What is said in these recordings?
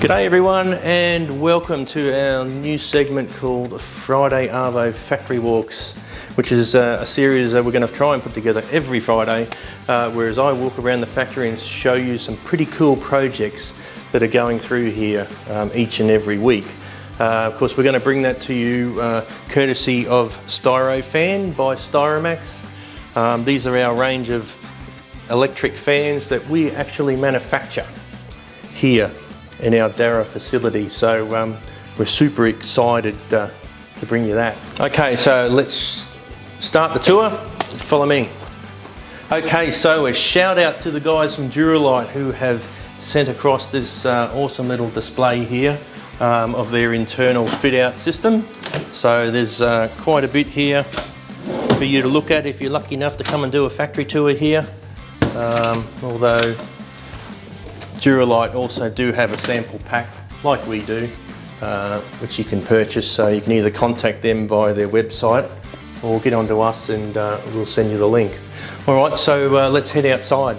G'day everyone, and welcome to our new segment called Friday Arvo Factory Walks, which is a series that we're going to try and put together every Friday, whereas I walk around the factory and show you some pretty cool projects that are going through here each and every week. Of course, we're going to bring that to you courtesy of StyroFAN by StyroMAX. These are our range of electric fans that we actually manufacture here in our Darra facility, so we're super excited to bring you that. Okay, so let's start the tour. Follow me. Okay, so a shout out to the guys from DuraLite who have sent across this awesome little display here of their internal fit out system. So there's quite a bit here for you to look at if you're lucky enough to come and do a factory tour here. Although DuraLite also do have a sample pack like we do, which you can purchase, so you can either contact them via their website or get onto us and we'll send you the link. Alright, so let's head outside.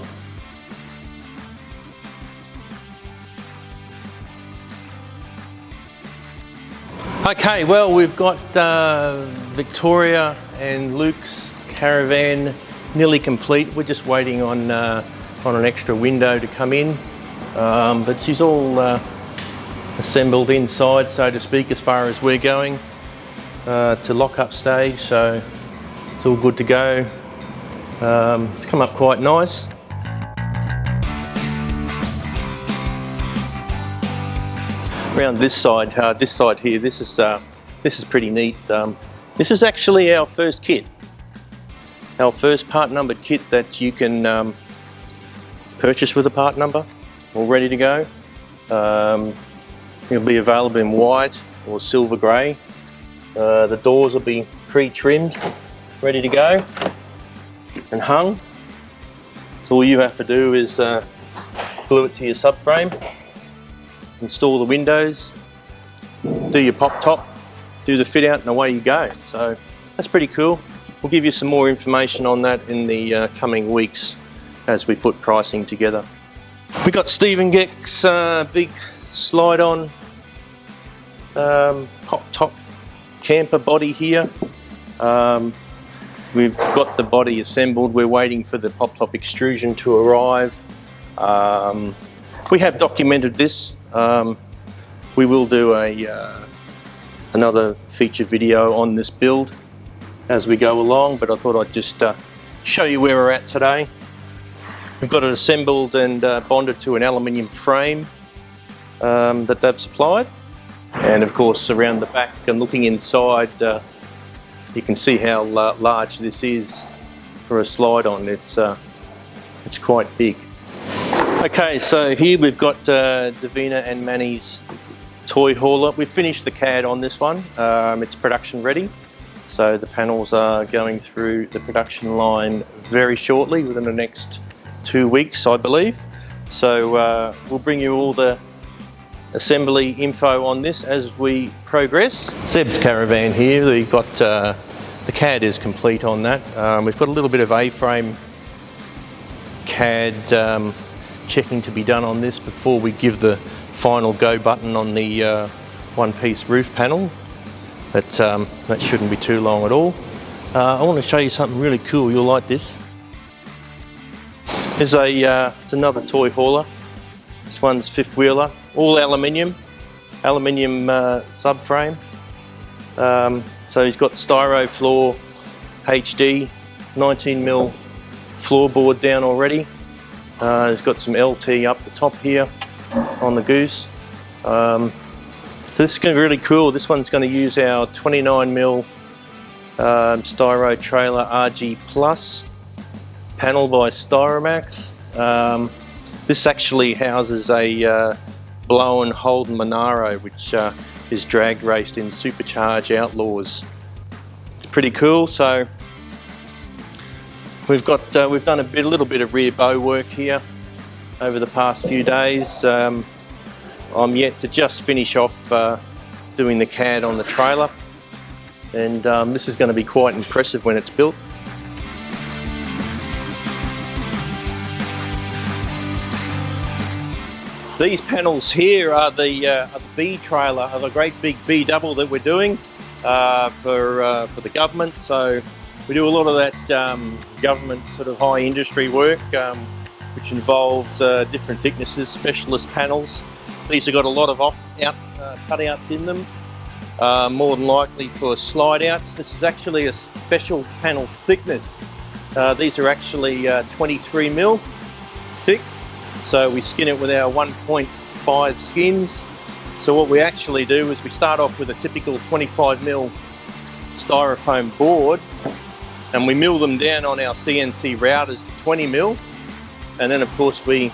Okay, well, we've got Victoria and Luke's caravan nearly complete. We're just waiting on an extra window to come in. But she's all assembled inside, so to speak, as far as we're going to lock-up stage, so it's all good to go. It's come up quite nice. Around this side here, this is pretty neat. This is actually our first kit, our first part numbered kit that you can purchase with a part number, all ready to go. It'll be available in white or silver grey. The doors will be pre-trimmed, ready to go and hung. So all you have to do is glue it to your subframe, install the windows, do your pop top, do the fit out, and away you go. So that's pretty cool. We'll give you some more information on that in the coming weeks as we put pricing together. We got Stephen Geck's big slide-on pop-top camper body here. We've got the body assembled. We're waiting for the pop-top extrusion to arrive. We have documented this. We will do another feature video on this build as we go along, but I thought I'd just show you where we're at today. We've got it assembled and bonded to an aluminium frame that they've supplied. And of course, around the back and looking inside, you can see how large this is for a slide-on. It's quite big. Okay, so here we've got Davina and Manny's toy hauler. We've finished the CAD on this one. It's production ready. So the panels are going through the production line very shortly, within the next 2 weeks, I believe. So we'll bring you all the assembly info on this as we progress. Seb's caravan here, we've got the CAD is complete on that. We've got a little bit of A-frame CAD checking to be done on this before we give the final go button on the one-piece roof panel. But that shouldn't be too long at all. I want to show you something really cool. You'll like this. It's another toy hauler. This one's fifth wheeler, all aluminium subframe. So he's got StyroFloor HD 19mm floorboard down already. He's got some LT up the top here on the goose. So this is going to be really cool. This one's going to use our 29mm Styro Trailer RG Plus panel by StyroMAX. This actually houses a blow and hold Monaro, which is drag raced in supercharged Outlaws. It's pretty cool. So we've done a little bit of rear bow work here over the past few days. I'm yet to just finish off doing the CAD on the trailer, and this is going to be quite impressive when it's built. These panels here are the B trailer, of a great big B double that we're doing for the government. So we do a lot of that government sort of high industry work, which involves different thicknesses, specialist panels. These have got a lot of cutouts in them, more than likely for slide outs. This is actually a special panel thickness. These are actually 23 mil thick. So we skin it with our 1.5 skins. So what we actually do is we start off with a typical 25 mil styrofoam board, and we mill them down on our CNC routers to 20 mil, and then of course we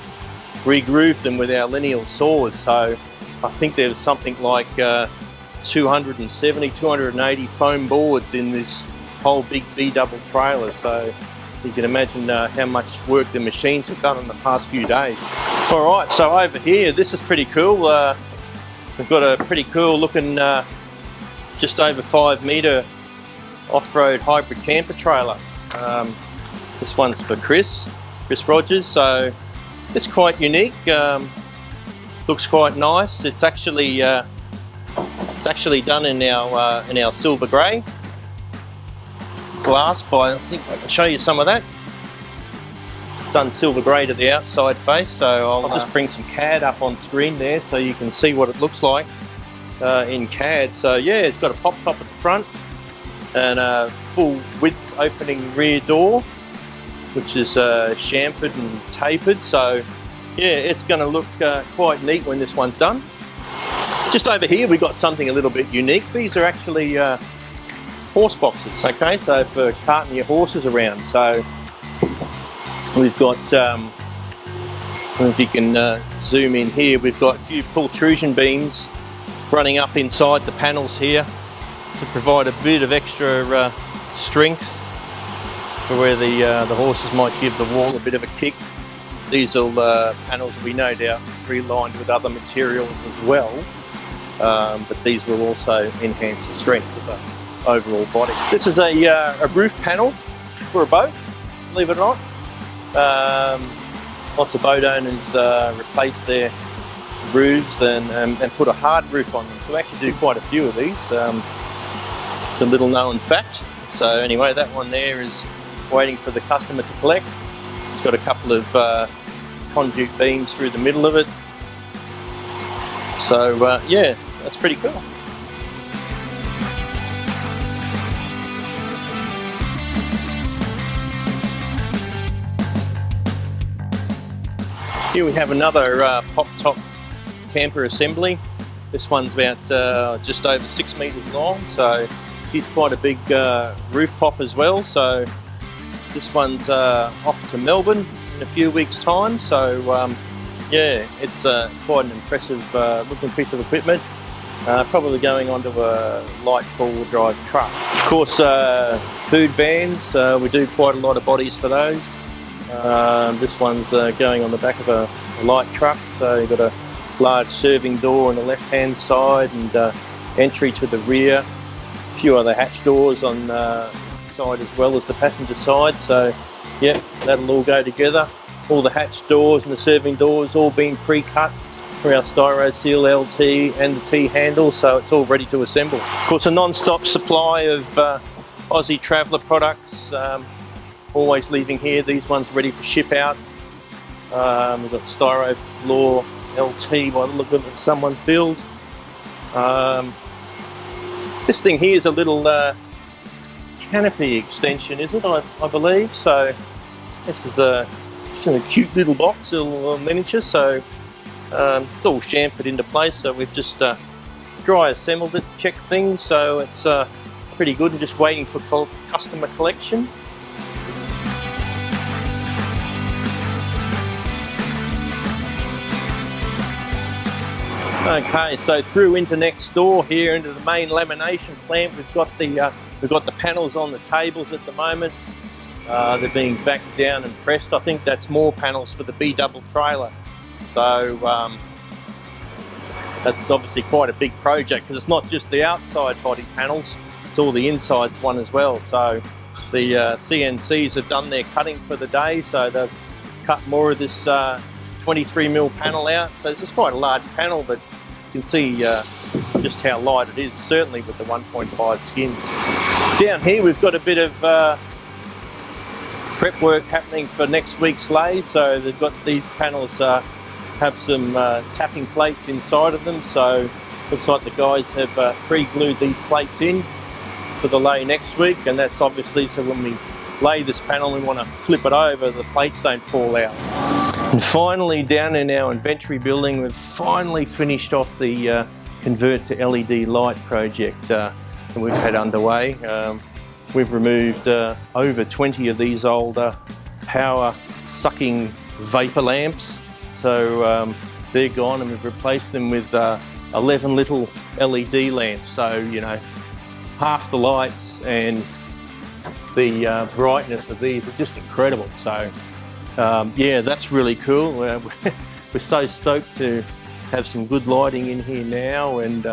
re-groove them with our lineal saws. So I think there's something like 270, 280 foam boards in this whole big B double trailer. So you can imagine how much work the machines have done in the past few days. All right, so over here, this is pretty cool. We've got a pretty cool looking, just over 5 metre off-road hybrid camper trailer. This one's for Chris Rogers, so it's quite unique. Looks quite nice. It's actually done in our silver grey glass. I think I can show you some of that. It's done silver grey to the outside face, so I'll just bring some CAD up on screen there so you can see what it looks like in CAD. So yeah, it's got a pop top at the front and a full width opening rear door, which is chamfered and tapered. So yeah, it's going to look quite neat when this one's done. Just over here we've got something a little bit unique. These are actually horse boxes, okay, so for carting your horses around. So we've got, I don't know if you can zoom in here, we've got a few protrusion beams running up inside the panels here to provide a bit of extra strength for where the horses might give the wall a bit of a kick. These panels will be no doubt relined with other materials as well, but these will also enhance the strength of the overall body. This is a roof panel for a boat, believe it or not. Lots of boat owners replace their roofs and put a hard roof on them. So we actually do quite a few of these. It's a little known fact. So anyway, that one there is waiting for the customer to collect. It's got a couple of conduit beams through the middle of it. So yeah, that's pretty cool. Here we have another pop-top camper assembly. This one's about just over 6 metres long, so she's quite a big roof pop as well. So this one's off to Melbourne in a few weeks' time. So yeah, it's quite an impressive looking piece of equipment. Probably going onto a light four-wheel drive truck. Of course, food vans, we do quite a lot of bodies for those. This one's going on the back of a light truck, so you've got a large serving door on the left hand side and entry to the rear. A few other hatch doors on the side as well as the passenger side, so yeah, that'll all go together. All the hatch doors and the serving doors all been pre-cut for our Styro Seal LT and the T handle, so it's all ready to assemble. Of course, a non-stop supply of Aussie Traveller products. Always leaving here. These ones ready for ship out. We've got Styro Floor LT by the look of someone's build. This thing here is a little canopy extension, is it? I believe. So this is a cute little box, a little miniature. So it's all chamfered into place. So we've just dry assembled it to check things. So it's pretty good and just waiting for customer collection. Okay, so through into next door here into the main lamination plant, we've got the panels on the tables at the moment. They're being vacuumed down and pressed. I think that's more panels for the B double trailer. So that's obviously quite a big project because it's not just the outside body panels, it's all the insides one as well. So the CNCs have done their cutting for the day, so they've cut more of this 23mm panel out, so it's quite a large panel, but you can see just how light it is, certainly with the 1.5 skin. Down here we've got a bit of prep work happening for next week's lathe. So they've got these panels have some tapping plates inside of them, so looks like the guys have pre-glued these plates in for the lay next week, and that's obviously so when we lay this panel we want to flip it over, the plates don't fall out. And finally, down in our inventory building, we've finally finished off the convert to LED light project that we've had underway. We've removed over 20 of these older power sucking vapor lamps, so they're gone, and we've replaced them with 11 little LED lamps, so you know, half the lights, and the brightness of these are just incredible. So yeah, that's really cool. We're so stoked to have some good lighting in here now, and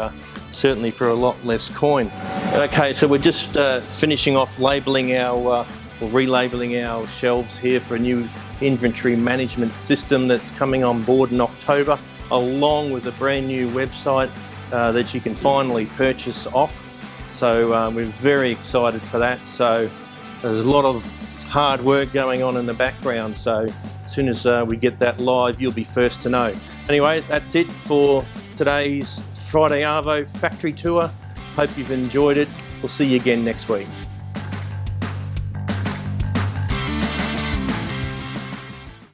certainly for a lot less coin. Okay, so we're just finishing off labelling our, or relabeling our shelves here for a new inventory management system that's coming on board in October, along with a brand new website that you can finally purchase off. So we're very excited for that. So there's a lot of hard work going on in the background, so as soon as we get that live, you'll be first to know. Anyway, that's it for today's Friday Arvo factory tour. Hope you've enjoyed it. We'll see you again next week.